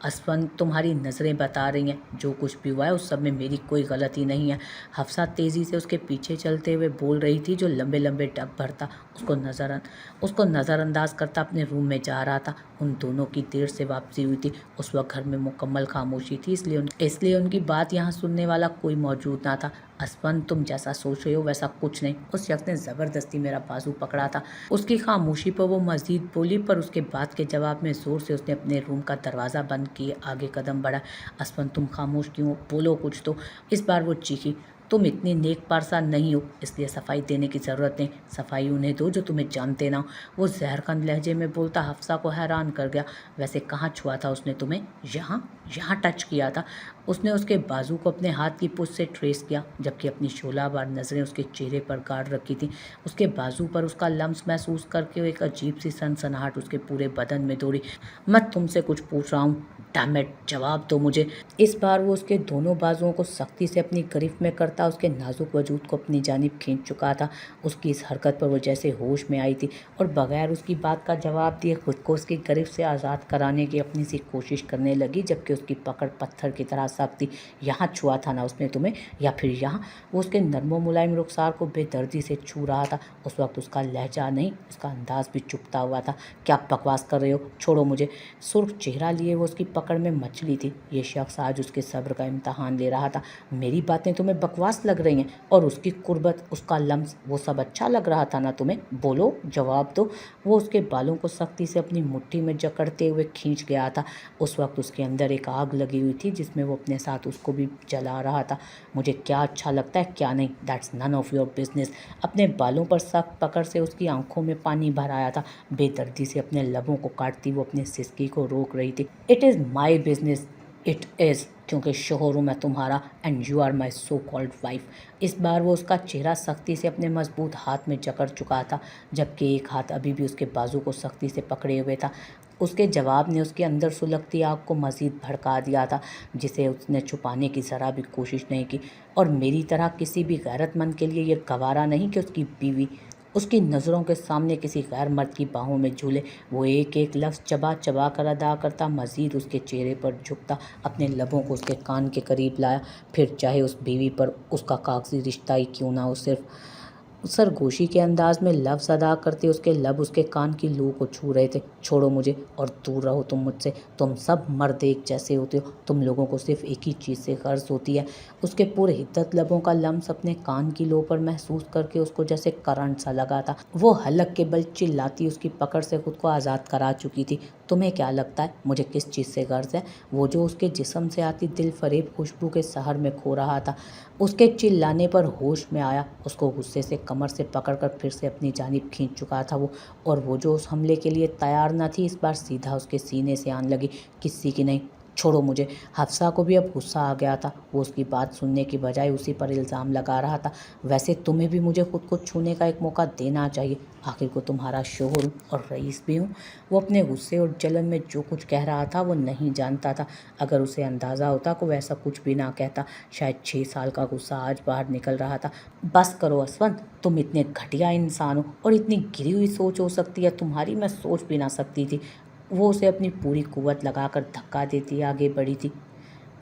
असफन तुम्हारी नज़रें बता रही हैं, जो कुछ भी हुआ है उस सब में मेरी कोई गलती नहीं है। हफ्सा तेज़ी से उसके पीछे चलते हुए बोल रही थी, जो लंबे लंबे डग भरता उसको नज़रअंदाज करता अपने रूम में जा रहा था। उन दोनों की देर से वापसी हुई थी। उस वक्त घर में मुकम्मल खामोशी थी, इसलिए उनकी बात यहाँ सुनने वाला कोई मौजूद ना था। असफन, तुम जैसा सोच रहे हो वैसा कुछ नहीं। उस शख्स ने ज़बरदस्ती मेरा बाजू पकड़ा था। उसकी खामोशी पर वो मज़ीद बोली, पर उसके बाद के जवाब में ज़ोर से उसने अपने रूम का दरवाज़ा बंद किए आगे कदम बढ़ा। असफन, तुम खामोश क्यों हो? बोलो कुछ तो। इस बार वो चीखी, तुम इतनी नेक पारसा नहीं हो, इसलिए सफाई देने की ज़रूरत नहीं। सफाई उन्हें दो जो तुम्हें जानते ना हो। वो जहरखंद लहजे में बोलता हफ्सा को हैरान कर गया। वैसे कहाँ छुआ था उसने तुम्हें? यहाँ यहाँ टच किया था। उसने उसके बाजू को अपने हाथ की पुश से ट्रेस किया, जबकि अपनी शोलाबार नज़रें उसके चेहरे पर गाड़ रखी थी। उसके बाजू पर उसका लम्स महसूस करके एक अजीब सी सनसनाहट उसके पूरे बदन में दौड़ी। मैं तुमसे कुछ पूछ रहा हूँ, डैम इट, जवाब दो मुझे। इस बार वो उसके दोनों बाजुओं को सख्ती से अपनी गिरफ्त में करता उसके नाजुक वजूद को अपनी जानिब खींच चुका था। उसकी इस हरकत पर वो जैसे होश में आई थी और बगैर उसकी बात का जवाब दिए खुद को उसकी गिरफ्त से आज़ाद कराने की अपनी सी कोशिश करने लगी, जबकि उसकी पकड़ पत्थर की तरह सख्त थी। यहाँ छुआ था ना उसने तुम्हें, या फिर यहाँ? वो उसके नर्मो मुलायम रुखसार को बेदर्दी से छू रहा था। उस वक्त उसका लहजा नहीं, उसका अंदाज भी चुपता हुआ था। क्या बकवास कर रहे हो? छोड़ो मुझे। सुर्ख चेहरा लिए वो उसकी पकड़ में मछली थी। ये शख्स आज उसके सब्र का इम्तहान ले रहा था। मेरी बातें तुम्हें बकवास लग रही हैं? और उसकी कुर्बत, उसका लम्स, वो सब अच्छा लग रहा था ना तुम्हें? बोलो, जवाब दो। वो उसके बालों को सख्ती से अपनी मुट्ठी में जकड़ते हुए खींच गया था। उस वक्त उसके अंदर एक आग लगी हुई थी, जिसमें वो अपने साथ उसको भी जला रहा था। मुझे क्या अच्छा लगता है क्या नहीं, that's none of your business. अपने बालों पर सख्त पकड़ से उसकी आंखों में पानी भर आया था। बेदर्दी से अपने लबों को काटती वो अपने सिसकी को रोक रही थी। It is my business, it is, क्योंकि शोहर हूँ मैं तुम्हारा, and you are my so called wife. इस बार वो उसका चेहरा सख्ती से अपने मजबूत हाथ में जकड़ चुका था, जबकि एक हाथ अभी भी उसके बाजू को सख्ती से पकड़े हुए था। उसके जवाब ने उसके अंदर सुलगती आग को मज़ीद भड़का दिया था, जिसे उसने छुपाने की ज़रा भी कोशिश नहीं की। और मेरी तरह किसी भी गैरतमंद के लिए यह गवारा नहीं कि उसकी बीवी उसकी नज़रों के सामने किसी गैर मर्द की बाहों में झूले। वो एक एक लफ्ज़ चबा चबा कर अदा करता, मज़ीद उसके चेहरे पर झुकता, अपने लबों को उसके कान के करीब लाया। फिर चाहे उस बीवी पर उसका कागजी रिश्ता ही क्यों ना हो, सिर्फ सरगोशी के अंदाज में लफ्ज़ अदा करते उसके लब उसके कान की लू को छू रहे थे। छोड़ो मुझे और दूर रहो तुम मुझसे। तुम सब मर्द एक जैसे होते हो। तुम लोगों को सिर्फ एक ही चीज़ से गर्ज होती है। उसके पूरे हिद्दत लबों का लम्स अपने कान की लो पर महसूस करके उसको जैसे करंट सा लगा था। वो हलक के बल चिल्लाती उसकी पकड़ से खुद को आज़ाद करा चुकी थी। तुम्हें क्या लगता है मुझे किस चीज़ से गर्ज है? वो जो उसके जिस्म से आती दिल फरेब खुशबू के सहर में खो रहा था। उसके चिल्लाने पर होश में आया। उसको गुस्से से कमर से पकड़कर फिर से अपनी जानिब खींच चुका था वो, और वो जो उस हमले के लिए तैयार न थी, इस बार सीधा उसके सीने से आने लगी। किसी की नहीं, छोड़ो मुझे। हफ्सा को भी अब गुस्सा आ गया था। वो उसकी बात सुनने की बजाय उसी पर इल्ज़ाम लगा रहा था। वैसे तुम्हें भी मुझे खुद को छूने का एक मौका देना चाहिए। आखिर को तुम्हारा शोहर हूँ और रईस भी हूँ। वो अपने गुस्से और जलन में जो कुछ कह रहा था वो नहीं जानता था। अगर उसे अंदाज़ा होता को वैसा कुछ भी ना कहता। शायद 6 साल का गुस्सा आज बाहर निकल रहा था। बस करो असवन, तुम इतने घटिया इंसान हो और इतनी गिरी हुई सोच हो सकती है तुम्हारी, मैं सोच भी ना सकती थी। वो उसे अपनी पूरी कुव्वत लगाकर धक्का देती आगे बढ़ी थी।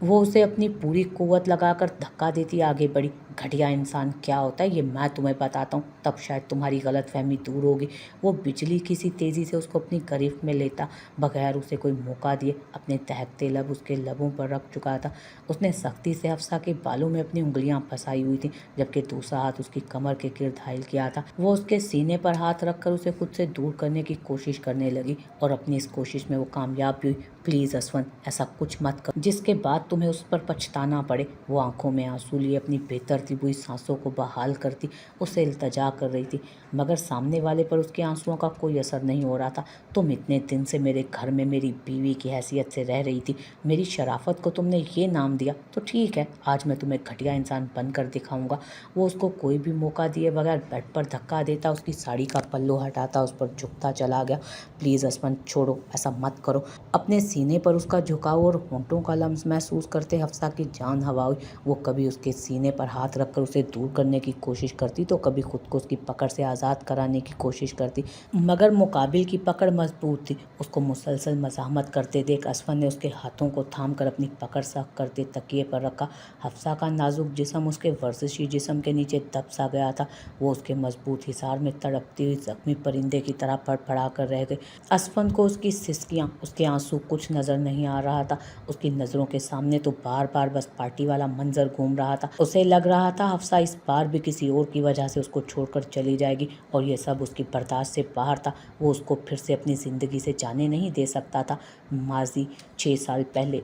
वो उसे अपनी पूरी कुव्वत लगाकर धक्का देती आगे बढ़ी। घटिया इंसान क्या होता है ये मैं तुम्हें बताता हूँ, तब शायद तुम्हारी गलतफहमी दूर होगी। वो बिजली की सी तेज़ी से उसको अपनी गिरफ्त में लेता, बगैर उसे कोई मौका दिए अपने दहकते लब उसके लबों पर रख चुका था। उसने सख्ती से हफ्सा के बालों में अपनी उंगलियां फंसाई हुई थी, जबकि दूसरा हाथ उसकी कमर के गिर्द हाइल किया था। वो उसके सीने पर हाथ रखकर उसे खुद से दूर करने की कोशिश करने लगी, और अपनी इस कोशिश में वो कामयाब भी हुई। प्लीज़ असवन, ऐसा कुछ मत कर जिसके बाद तुम्हें उस पर पछताना पड़े। वो आंखों में आंसू लिए अपनी बेतरतीब हुई सांसों को बहाल करती उसे इल्तजा कर रही थी, मगर सामने वाले पर उसके आंसुओं का कोई असर नहीं हो रहा था। तुम इतने दिन से मेरे घर में मेरी बीवी की हैसियत से रह रही थी, मेरी शराफत को तुमने ये नाम दिया, तो ठीक है, आज मैं तुम्हें घटिया इंसान बनकर दिखाऊंगा। वो उसको कोई भी मौका दिए बगैर बेड पर धक्का देता, उसकी साड़ी का पल्लू हटाता, उस पर झुकता चला गया। प्लीज़ असमन, छोड़ो, ऐसा मत करो। अपने सीने पर उसका झुकाव और होंठों का लम्स महसूस करते हफ्सा की जान हवा हुई। वो कभी उसके सीने पर हाथ हाथ रख कर उसे दूर करने की कोशिश करती तो कभी खुद को उसकी पकड़ से आज़ाद कराने की कोशिश करती, मगर मुकाबिल की पकड़ मजबूत थी। उसको मुसलसल मज़ाहमत करते देख असफन ने उसके हाथों को थाम कर अपनी पकड़ सख्त करते तकिए पर रखा। हफ्सा का नाजुक जिस्म उसके वर्जिशी जिस्म के नीचे दब सा गया था। वो उसके मजबूत हिसार में तड़पती हुई जख्मी परिंदे की तरह फड़फड़ा कर रह गई। असफन को उसकी सिसकियाँ, उसके आंसू कुछ नज़र नहीं आ रहा था। उसकी नज़रों के सामने तो बार बार बस पार्टी वाला मंजर घूम रहा था। उसे लग रहा था हफ्सा इस बार भी किसी और की वजह से उसको छोड़कर चली जाएगी और ये सब उसकी बर्दाश्त से बाहर था। वो उसको फिर से अपनी ज़िंदगी से जाने नहीं दे सकता था। माजी 6 साल पहले।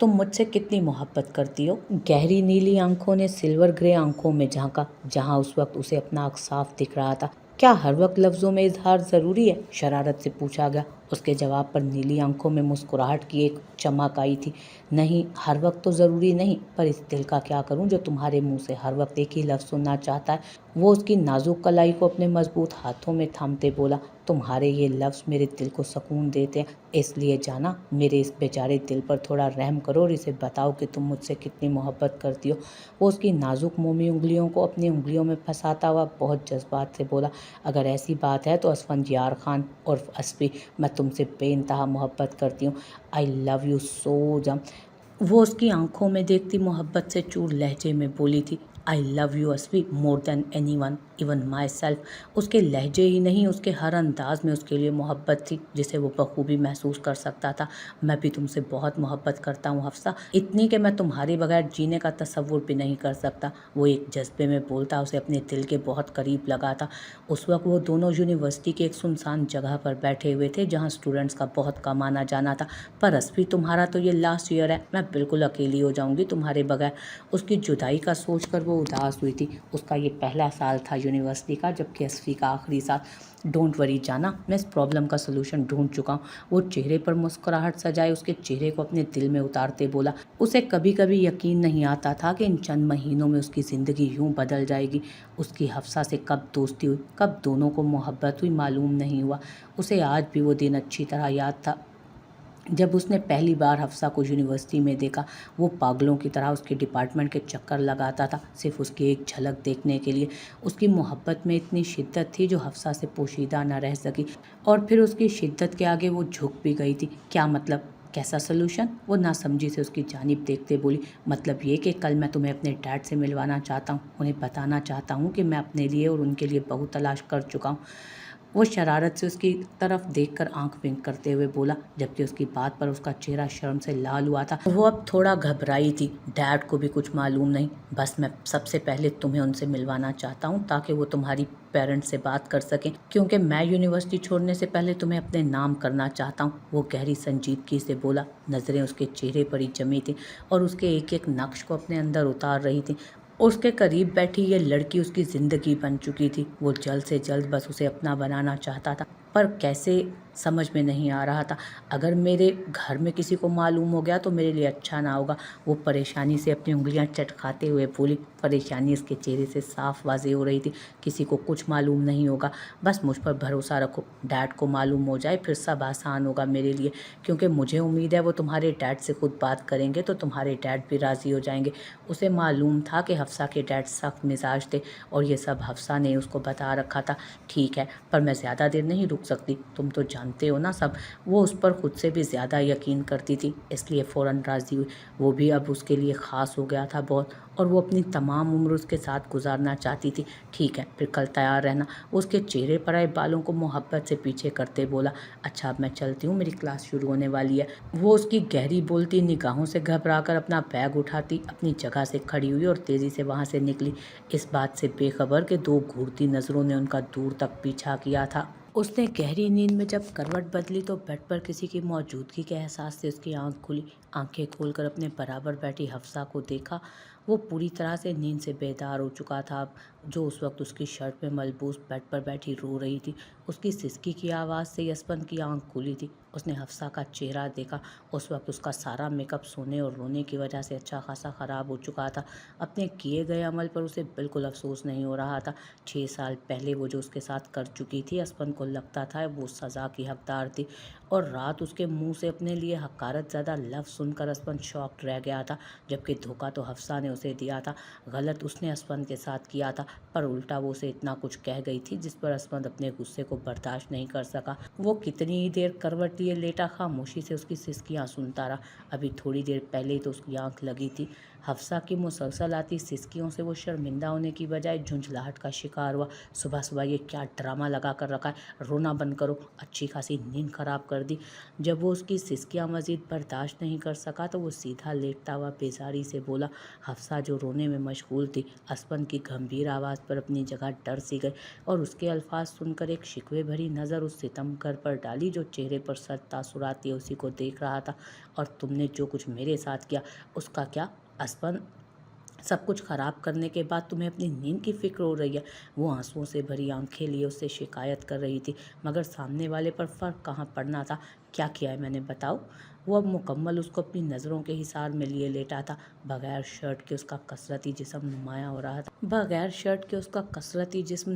तुम मुझसे कितनी मोहब्बत करती हो? गहरी नीली आंखों ने सिल्वर ग्रे आंखों में झांका, जहां उस वक्त उसे अपना अक्स साफ दिख रहा था। क्या हर वक्त लफ्ज़ों में इजहार ज़रूरी है? शरारत से पूछा गया। उसके जवाब पर नीली आंखों में मुस्कुराहट की एक चमक आई थी। नहीं, हर वक्त तो ज़रूरी नहीं, पर इस दिल का क्या करूं जो तुम्हारे मुंह से हर वक्त एक ही लफ्ज़ सुनना चाहता है। वो उसकी नाजुक कलाई को अपने मजबूत हाथों में थामते बोला, तुम्हारे ये लफ्ज़ मेरे दिल को सुकून देते हैं, इसलिए जाना, मेरे इस बेचारे दिल पर थोड़ा रहम करो और इसे बताओ कि तुम मुझसे कितनी मोहब्बत करती हो। वो उसकी नाजुक मोमी उंगलियों को अपनी उंगलियों में फंसाता हुआ बहुत जज्बात से बोला, अगर ऐसी बात है तो असफंद यार खान और असफी, मैं तुमसे बेइंतहा मोहब्बत करती हूँ। आई लव यू सो जम। वो उसकी आंखों में देखती मोहब्बत से चूर लहजे में बोली थी, आई लव यू असफी more than anyone, even myself. उसके लहजे ही नहीं, उसके हर अंदाज में उसके लिए मोहब्बत थी जिसे वो बखूबी महसूस कर सकता था। मैं भी तुमसे बहुत मोहब्बत करता हूँ हफ्सा, इतनी कि मैं तुम्हारे बगैर जीने का तसव्वुर भी नहीं कर सकता। वो एक जज्बे में बोलता उसे अपने दिल के बहुत करीब लगा था। उस वक्त वो दोनों यूनिवर्सिटी के एक सुनसान जगह पर बैठे हुए थे जहाँ स्टूडेंट्स का बहुत कम आना जाना था। पर असफी, तुम्हारा तो ये लास्ट ईयर है, मैं बिल्कुल अकेली हो जाऊंगी तुम्हारे बगैर। उसकी जुदाई का सोचकर वो उदास हुई थी। उसका ये पहला साल था यूनिवर्सिटी का, जबकि असफी का आखिरी साल। डोंट वरी जाना, मैं इस प्रॉब्लम का सलूशन ढूंढ चुका हूँ। वो चेहरे पर मुस्कुराहट सजाए उसके चेहरे को अपने दिल में उतारते बोला। उसे कभी कभी यकीन नहीं आता था कि इन चंद महीनों में उसकी ज़िंदगी यूं बदल जाएगी। उसकी हफ्सा से कब दोस्ती हुई, कब दोनों को मोहब्बत हुई, मालूम नहीं हुआ। उसे आज भी वो दिन अच्छी तरह याद था जब उसने पहली बार हफ्सा को यूनिवर्सिटी में देखा। वो पागलों की तरह उसके डिपार्टमेंट के चक्कर लगाता था, सिर्फ उसकी एक झलक देखने के लिए। उसकी मोहब्बत में इतनी शिद्दत थी जो हफ्सा से पोशीदा न रह सकी, और फिर उसकी शिद्दत के आगे वो झुक भी गई थी। क्या मतलब? कैसा सोल्यूशन? वो नासमझी से उसकी जानिब देखते बोली, मतलब ये कि कल मैं तुम्हें अपने डैड से मिलवाना चाहता हूँ, उन्हें बताना चाहता हूँ कि मैं अपने लिए और उनके लिए बहू तलाश कर चुका हूँ। वो शरारत से उसकी तरफ देखकर आंख विंक करते हुए बोला, जबकि उसकी बात पर उसका चेहरा शर्म से लाल हुआ था। वो अब थोड़ा घबराई थी। डैड को भी कुछ मालूम नहीं, बस मैं सबसे पहले तुम्हें उनसे मिलवाना चाहता हूँ ताकि वो तुम्हारी पेरेंट्स से बात कर सकें, क्योंकि मैं यूनिवर्सिटी छोड़ने से पहले तुम्हें अपने नाम करना चाहता हूँ। वो गहरी संजीदगी से बोला, नज़रें उसके चेहरे पर ही जमी थी और उसके एक एक नक्श को अपने अंदर उतार रही थी। उसके करीब बैठी ये लड़की उसकी ज़िंदगी बन चुकी थी। वो जल्द से जल्द बस उसे अपना बनाना चाहता था, पर कैसे समझ में नहीं आ रहा था। अगर मेरे घर में किसी को मालूम हो गया तो मेरे लिए अच्छा ना होगा। वो परेशानी से अपनी उंगलियां चटखाते हुए बोली। परेशानी उसके चेहरे से साफ वाज़ेह हो रही थी। किसी को कुछ मालूम नहीं होगा, बस मुझ पर भरोसा रखो। डैड को मालूम हो जाए फिर सब आसान होगा मेरे लिए, क्योंकि मुझे उम्मीद है वो तुम्हारे डैड से खुद बात करेंगे तो तुम्हारे डैड भी राज़ी हो जाएंगे। उसे मालूम था कि हफ्सा के डैड सख्त मिजाज थे और ये सब हफ्सा ने उसको बता रखा था। ठीक है, पर मैं ज़्यादा देर नहीं रुक सकती, तुम तो जानते हो ना सब। वो उस पर खुद से भी ज़्यादा यकीन करती थी, इसलिए फ़ौरन राज़ी हुई। वो भी अब उसके लिए ख़ास हो गया था बहुत, और वो अपनी तमाम उम्र उसके साथ गुजारना चाहती थी। ठीक है, फिर कल तैयार रहना। वो उसके चेहरे पर आए बालों को मोहब्बत से पीछे करते बोला, अच्छा अब मैं चलती हूँ, मेरी क्लास शुरू होने वाली है। वो उसकी गहरी बोलती निगाहों से घबरा कर अपना बैग उठाती अपनी जगह से खड़ी हुई और तेज़ी से वहाँ से निकली, इस बात से बेखबर कि दो घूरती नज़रों ने उनका दूर तक पीछा किया था। उसने गहरी नींद में जब करवट बदली तो बेड पर किसी की मौजूदगी के एहसास से उसकी आंख खुली। आंखें खोलकर अपने बराबर बैठी हफ्सा को देखा। वो पूरी तरह से नींद से बेदार हो चुका था अब, जो उस वक्त उसकी शर्ट में मलबूस बेड पर बैठी रो रही थी। उसकी सिसकी की आवाज़ से यशवंत की आंख खुली थी। उसने हफ्सा का चेहरा देखा। उस वक्त उसका सारा मेकअप सोने और रोने की वजह से अच्छा खासा ख़राब हो चुका था। अपने किए गए अमल पर उसे बिल्कुल अफसोस नहीं हो रहा था। 6 साल पहले वो जो उसके साथ कर चुकी थी, यशवंत को लगता था वो सज़ा की हकदार थी اور رات اس کے منہ سے اپنے لیے حقارت زدہ لفظ سن کر اسپن شاکڈ رہ گیا تھا، جبکہ دھوکہ تو حفصہ نے اسے دیا تھا۔ غلط اس نے اسپن کے ساتھ کیا تھا، پر الٹا وہ اسے اتنا کچھ کہہ گئی تھی جس پر اسپن اپنے غصے کو برداشت نہیں کر سکا۔ وہ کتنی ہی دیر کروٹ لیے لیٹا خاموشی سے اس کی سسکیاں سنتا رہا۔ ابھی تھوڑی دیر پہلے ہی تو اس کی آنکھ لگی تھی۔ حفصہ کی مسلسل آتی سسکیوں سے وہ شرمندہ ہونے کی بجائے جھنجھلاہٹ کا شکار ہوا۔ صبح صبح یہ کیا ڈرامہ لگا کر رکھا ہے، رونا بند کرو، اچھی خاصی نیند خراب کر دی۔ جب وہ اس کی سسکیاں مزید برداشت نہیں کر سکا تو وہ سیدھا لیٹتا ہوا بیزاری سے بولا۔ حفصہ جو رونے میں مشغول تھی، اسپن کی گمبھیر آواز پر اپنی جگہ ڈر سی گئی اور اس کے الفاظ سن کر ایک شکوے بھری نظر اس ستم گر پر ڈالی جو چہرے پر سخت تاثرات لیے اسی کو دیکھ رہا تھا۔ اور تم نے جو کچھ میرے ساتھ کیا اس کا کیا، اسپن؟ سب کچھ خراب کرنے کے بعد تمہیں اپنی نیند کی فکر ہو رہی ہے؟ وہ آنسوؤں سے بھری آنکھیں لیے اس سے شکایت کر رہی تھی، مگر سامنے والے پر فرق کہاں پڑنا تھا۔ کیا کیا ہے میں نے، بتاؤ؟ وہ اب مکمل اس کو اپنی نظروں کے حصار میں لیے لیٹا تھا۔ بغیر شرٹ کے اس کا کثرتی جسم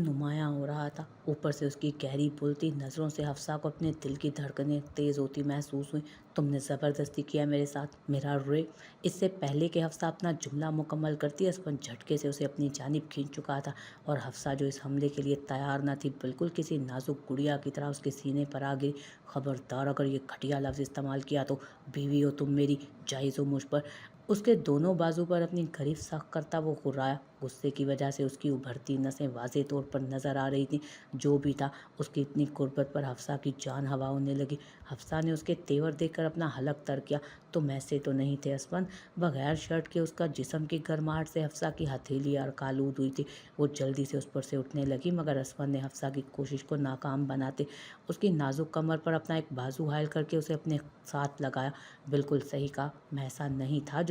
نمایاں ہو رہا تھا۔ اوپر سے اس کی گہری بلتی نظروں سے حفصہ کو اپنے دل کی دھڑکنیں تیز ہوتی محسوس ہوئی۔ تم نے زبردستی کیا میرے ساتھ، میرا ریپ؟ اس سے پہلے کہ حفصہ اپنا جملہ مکمل کرتی، اسپن جھٹکے سے اسے اپنی جانب کھینچ چکا تھا، اور حفصہ جو اس حملے کے لیے تیار نہ تھی، بالکل کسی نازک گڑیا کی طرح اس کے سینے پر آ گئی۔ خبردار، اگر یہ گھٹیا لفظ استعمال کیا تو بیوی ہو تم میری، جائز ہو مجھ پر۔ اس کے دونوں بازو پر اپنی گریف سخت کرتا وہ غرایا۔ غصے کی وجہ سے اس کی ابھرتی نسیں واضح طور پر نظر آ رہی تھیں۔ جو بھی تھا، اس کی اتنی قربت پر حفصہ کی جان ہوا ہونے لگی۔ حفصہ نے اس کے تیور دیکھ کر اپنا حلق تر کیا۔ تم ایسے تو نہیں تھے اسپن؟ بغیر شرٹ کے اس کا جسم کی گرماہٹ سے حفصہ کی ہتھیلی عرق آلود ہوئی تھی۔ وہ جلدی سے اس پر سے اٹھنے لگی، مگر اسپن نے حفصہ کی کوشش کو ناکام بناتے اس کی نازک کمر پر اپنا ایک بازو حائل کر کے اسے اپنے ساتھ لگایا۔ بالکل صحیح کہا، میں ایسا نہیں تھا۔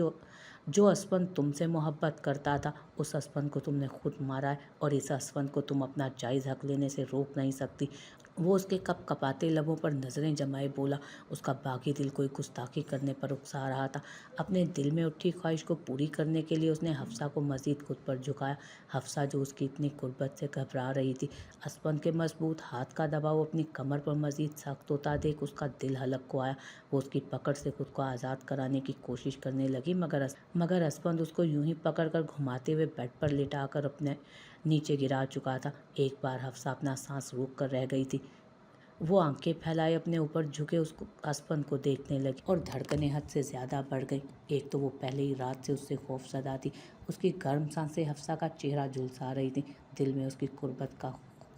جو اسپن تم سے محبت کرتا تھا، اس اسپن کو تم نے خود مارا ہے، اور اس اسپن کو تم اپنا جائز حق لینے سے روک نہیں سکتی۔ وہ اس کے کپ کپاتے لبوں پر نظریں جمائے بولا۔ اس کا باقی دل کوئی گستاخی کرنے پر اکسا رہا تھا۔ اپنے دل میں اٹھی خواہش کو پوری کرنے کے لیے اس نے حفصہ کو مزید خود پر جھکایا۔ حفصہ جو اس کی اتنی قربت سے گھبرا رہی تھی، اسپن کے مضبوط ہاتھ کا دباؤ اپنی کمر پر مزید سخت ہوتا دیکھ اس کا دل حلق کو آیا۔ وہ اس کی پکڑ سے خود کو آزاد کرانے کی کوشش کرنے لگی، مگر اسپن اس کو یوں ہی پکڑ کر گھماتے ہوئے بیڈ پر لٹا کر اپنے نیچے گرا چکا تھا۔ ایک بار حفصہ اپنا سانس روک کر رہ گئی تھی۔ وہ آنکھیں پھیلائے اپنے اوپر جھکے اسپن کو دیکھنے لگی، اور دھڑکنیں حد سے زیادہ بڑھ گئی۔ ایک تو وہ پہلے ہی رات سے اس سے خوف زدہ تھی، اس کی گرم سانسیں حفصہ کا چہرہ جھلسا رہی تھیں۔ دل میں اس کی قربت کا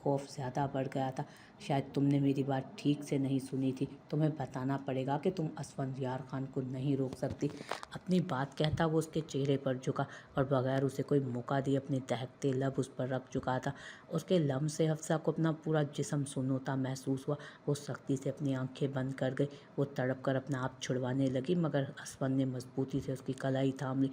خوف زیادہ بڑھ گیا تھا۔ شاید تم نے میری بات ٹھیک سے نہیں سنی تھی، تمہیں بتانا پڑے گا کہ تم اسفندیار خان کو نہیں روک سکتی۔ اپنی بات کہتا وہ اس کے چہرے پر جھکا، اور بغیر اسے کوئی موقع دیے اپنے دہکتے لب اس پر رکھ چکا تھا۔ اس کے لمس سے حفصہ کو اپنا پورا جسم سن ہوتا محسوس ہوا۔ وہ سختی سے اپنی آنکھیں بند کر گئی۔ وہ تڑپ کر اپنا آپ چھڑوانے لگی، مگر اسپن نے مضبوطی سے اس کی کلائی تھام لی۔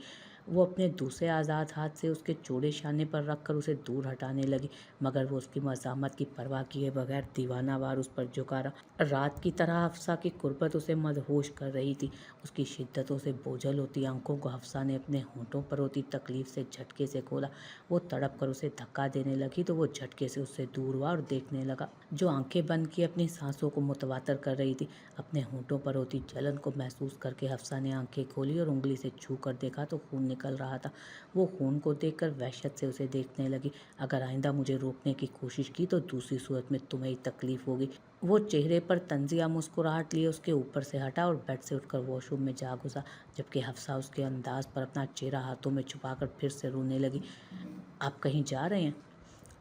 وہ اپنے دوسرے آزاد ہاتھ سے اس کے چوڑے شانے پر رکھ کر اسے دور ہٹانے لگی، مگر وہ اس کی مزاحمت کی پرواہ کیے بغیر دیوانہ وار اس پر جھکا رہا۔ رات کی طرح حفصہ کی قربت اسے مدہوش کر رہی تھی۔ اس کی شدتوں سے بوجھل ہوتی آنکھوں کو حفصہ نے اپنے ہونٹوں پر ہوتی تکلیف سے جھٹکے سے کھولا۔ وہ تڑپ کر اسے دھکا دینے لگی تو وہ جھٹکے سے اس سے دور ہوا اور دیکھنے لگا۔ جو آنکھیں بند کیے اپنی سانسوں کو متواتر کر رہی تھی، اپنے ہونٹوں پر ہوتی جلن کو محسوس کر کے حفصہ نے آنکھیں کھولی اور انگلی سے چھو کر دیکھا تو خون نکل رہا تھا۔ وہ خون کو دیکھ کر وحشت سے اسے دیکھنے لگی۔ اگر آئندہ مجھے روکنے کی کوشش کی تو دوسری صورت میں تمہیں ہی تکلیف ہوگی۔ وہ چہرے پر طنزیہ مسکراہٹ لیے اس کے اوپر سے ہٹا اور بیڈ سے اٹھ کر واش روم میں جا گھسا، جبکہ حفصہ اس کے انداز پر اپنا چہرہ ہاتھوں میں چھپا کر پھر سے رونے لگی۔ آپ کہیں جا رہے ہیں؟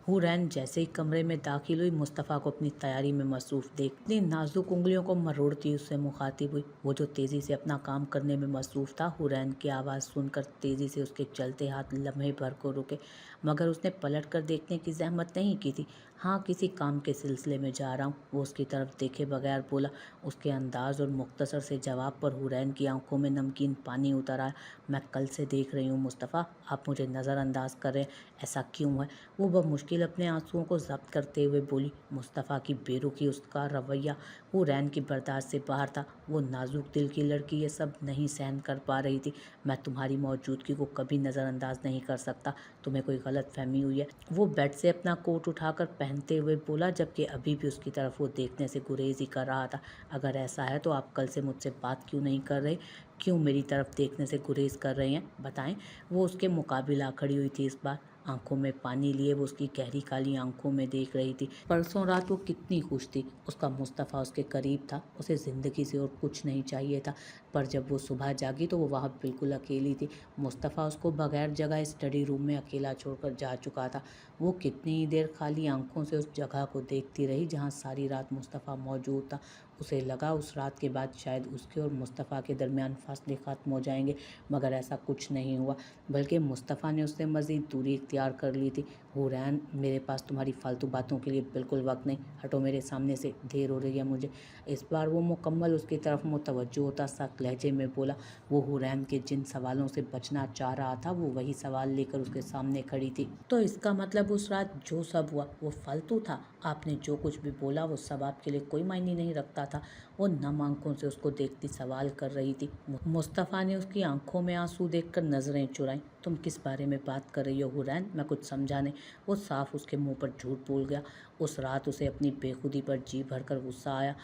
حورین جیسے ہی کمرے میں داخل ہوئی، مصطفیٰ کو اپنی تیاری میں مصروف دیکھ اپنی نازک انگلیوں کو مروڑتی اس سے مخاطب ہوئی۔ وہ جو تیزی سے اپنا کام کرنے میں مصروف تھا، حورین کی آواز سن کر تیزی سے اس کے چلتے ہاتھ لمحے بھر کو رکے، مگر اس نے پلٹ کر دیکھنے کی زحمت نہیں کی تھی۔ ہاں، کسی کام کے سلسلے میں جا رہا ہوں، وہ اس کی طرف دیکھے بغیر بولا۔ اس کے انداز اور مختصر سے جواب پر حورین کی آنکھوں میں نمکین پانی اتر آیا۔ میں کل سے دیکھ رہی ہوں مصطفیٰ، آپ مجھے نظر انداز کر رہے ہیں، ایسا کیوں ہے؟ وہ بمشکل اپنے آنسوؤں کو ضبط کرتے ہوئے بولی۔ مصطفیٰ کی بے رخی، اس کا رویہ हुरैन की बर्दाश्त से बाहर था। वो नाजुक दिल की लड़की ये सब नहीं सहन कर पा रही थी। मैं तुम्हारी मौजूदगी को कभी नज़रअंदाज नहीं कर सकता। तुम्हें कोई गलत फहमी हुई है। वो बेड से अपना कोट उठाकर पहनते हुए बोला, जबकि अभी भी उसकी तरफ वो देखने से गुरेज ही कर रहा था। अगर ऐसा है तो आप कल से मुझसे बात क्यों नहीं कर रहे? क्यों मेरी तरफ देखने से गुरेज कर रहे हैं? बताएं। वो उसके मुकाबिला खड़ी हुई थी। इस बार आंखों में पानी लिए वो उसकी गहरी काली आंखों में देख रही थी। परसों रात वो कितनी खुश थी। उसका मुस्तफ़ा उसके करीब था। उसे ज़िंदगी से और कुछ नहीं चाहिए था। पर जब वो सुबह जागी तो वो वहाँ बिल्कुल अकेली थी। मुस्तफ़ा उसको बगैर जगह स्टडी रूम में अकेला छोड़कर जा चुका था। वो कितनी ही देर खाली आंखों से उस जगह को देखती रही जहाँ सारी रात मुस्तफ़ा मौजूद था। उसे लगा उस रात के बाद शायद उसके और मुस्तफ़ा के दरमियान फासले ख़त्म हो जाएंगे, मगर ऐसा कुछ नहीं हुआ, बल्कि मुस्तफ़ा ने उससे मज़ीद दूरी इख्तियार कर ली थी। हुरैन, मेरे पास तुम्हारी फालतू बातों के लिए बिल्कुल वक्त नहीं। हटो मेरे सामने से, देर हो रही है मुझे। इस बार वो मुकम्मल उसकी तरफ मुतवज्जो होता सख्त लहजे में बोला। वो हुरैन के जिन सवालों से बचना चाह रहा था वो वही सवाल लेकर उसके सामने खड़ी थी। तो इसका मतलब उस रात जो सब हुआ वो फालतू था? आपने जो कुछ भी बोला वो सब आपके लिए कोई मायने नहीं रखता था? वो नम आंखों से उसको देखती सवाल कर रही थी। मुस्तफ़ा ने उसकी आंखों में आंसू देखकर नजरें चुराई। तुम किस बारे में बात कर रही हो हुरैन? मैं कुछ समझा नहीं। वो साफ उसके मुंह पर झूठ बोल गया। उस रात उसे अपनी बेखुदी पर जी भरकर गुस्सा आया।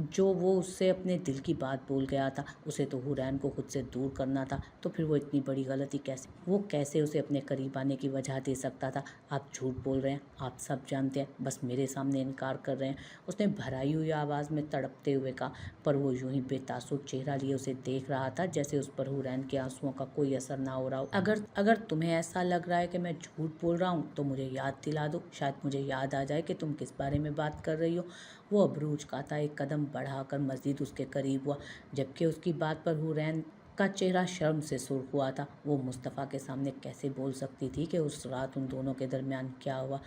वो उससे अपने दिल की बात बोल गया था। उसे तो हुरैन को खुद से दूर करना था, तो फिर वो इतनी बड़ी गलती कैसे उसे अपने करीब आने की वजह दे सकता था? आप झूठ बोल रहे हैं, आप सब जानते हैं, बस मेरे सामने इनकार कर रहे हैं। उसने भराई हुई आवाज़ में तड़पते हुए कहा, पर वो यूं ही बेतासुर चेहरा लिए उसे देख रहा था जैसे उस पर हुरैन के आंसुओं का कोई असर ना हो रहा हो। अगर तुम्हें ऐसा लग रहा है कि मैं झूठ बोल रहा हूँ तो मुझे याद दिला दो, शायद मुझे याद आ जाए कि तुम किस बारे में बात कर रही हो। वो अबरूज काता एक कदम बढ़ाकर मजीद उसके करीब हुआ, जबकि उसकी बात पर हुरैन का चेहरा शर्म से सुर्ख हुआ था। वो मुस्तफ़ा के सामने कैसे बोल सकती थी कि उस रात उन दोनों के दरमियान क्या हुआ?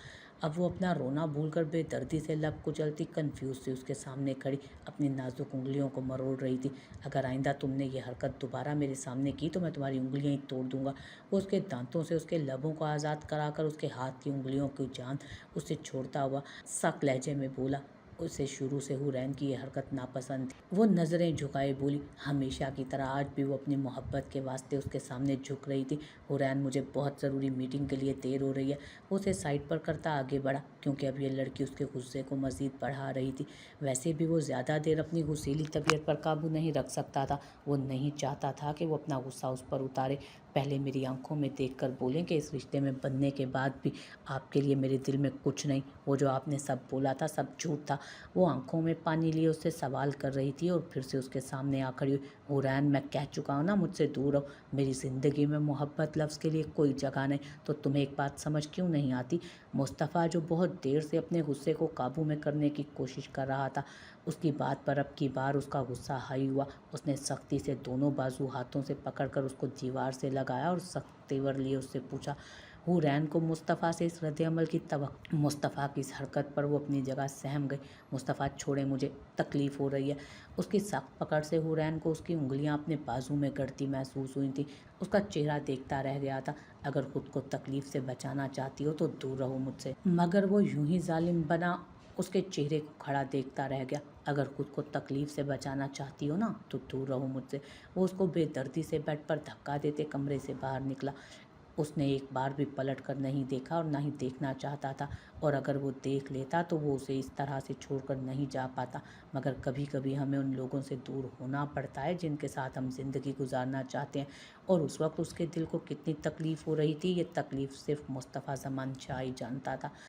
अब वो अपना रोना भूलकर बेदर्दी से लब कुचलती कन्फ्यूज सी उसके सामने खड़ी अपनी नाजुक उंगलियों को मरोड़ रही थी। अगर आइंदा तुमने ये हरकत दोबारा मेरे सामने की तो मैं तुम्हारी उंगलियां ही तोड़ दूंगा। वो उसके दांतों से उसके लबों को आज़ाद कराकर उसके हाथ की उंगलियों की जान उससे छोड़ता हुआ सख्त लहजे में बोला। उसे शुरू से हुरैन की यह हरकत नापसंद थी। वो नज़रें झुकाए बोली। हमेशा की तरह आज भी वो अपनी मोहब्बत के वास्ते उसके सामने झुक रही थी। हुरैन, मुझे बहुत ज़रूरी मीटिंग के लिए देर हो रही है। वो उसे साइड पर करता आगे बढ़ा, क्योंकि अब ये लड़की उसके गुस्से को मज़ीद बढ़ा रही थी। वैसे भी वो ज़्यादा देर अपनी गुस्सैली तबीयत पर काबू नहीं रख सकता था। वो नहीं चाहता था कि वो अपना गुस्सा उस पर उतारे। पहले मेरी आंखों में देखकर बोलें कि इस रिश्ते में बनने के बाद भी आपके लिए मेरे दिल में कुछ नहीं। वो जो आपने सब बोला था सब झूठ था। वो आंखों में पानी लिए उससे सवाल कर रही थी और फिर से उसके सामने आ खड़ी हुई। हुरैन, मैं कह चुका हूँ ना, मुझसे दूर रहो। मेरी ज़िंदगी में मोहब्बत लफ्ज़ के लिए कोई जगह नहीं। तो तुम्हें एक बात समझ क्यों नहीं आती? मुस्तफ़ा, जो बहुत देर से अपने गुस्से को काबू में करने की कोशिश कर रहा था, उसकी बात पर अब की बार उसका गुस्सा हाई हुआ। उसने सख्ती से दोनों बाजू हाथों से पकड़कर उसको दीवार से लगाया और सख्त तेवर लिए उससे पूछा। हुरैन को मुस्तफ़ा से इस रद्द-ए-अमल की मुस्तफ़ा की इस हरकत पर वो अपनी जगह सहम गई। मुस्तफ़ा, छोड़े मुझे, तकलीफ़ हो रही है। उसकी सख्त पकड़ से हुरैन को उसकी उंगलियां अपने बाजू में गड़ती महसूस हुई थी। उसका चेहरा देखता रह गया था। अगर खुद को तकलीफ़ से बचाना चाहती हो तो दूर रहो मुझसे। मगर वो यूं ही जालिम बना उसके चेहरे को खड़ा देखता रह गया। अगर खुद को तकलीफ़ से बचाना चाहती हो ना तो दूर रहो मुझसे। वो उसको बेदर्दी से बेड पर धक्का देते कमरे से बाहर निकला। उसने एक बार भी पलट कर नहीं देखा और ना ही देखना चाहता था, और अगर वो देख लेता तो वो उसे इस तरह से छोड़कर नहीं जा पाता। मगर कभी कभी हमें उन लोगों से दूर होना पड़ता है जिनके साथ हम ज़िंदगी गुजारना चाहते हैं, और उस वक्त उसके दिल को कितनी तकलीफ़ हो रही थी ये तकलीफ़ सिर्फ मुस्तफ़ा ज़मान शाह ही जानता था।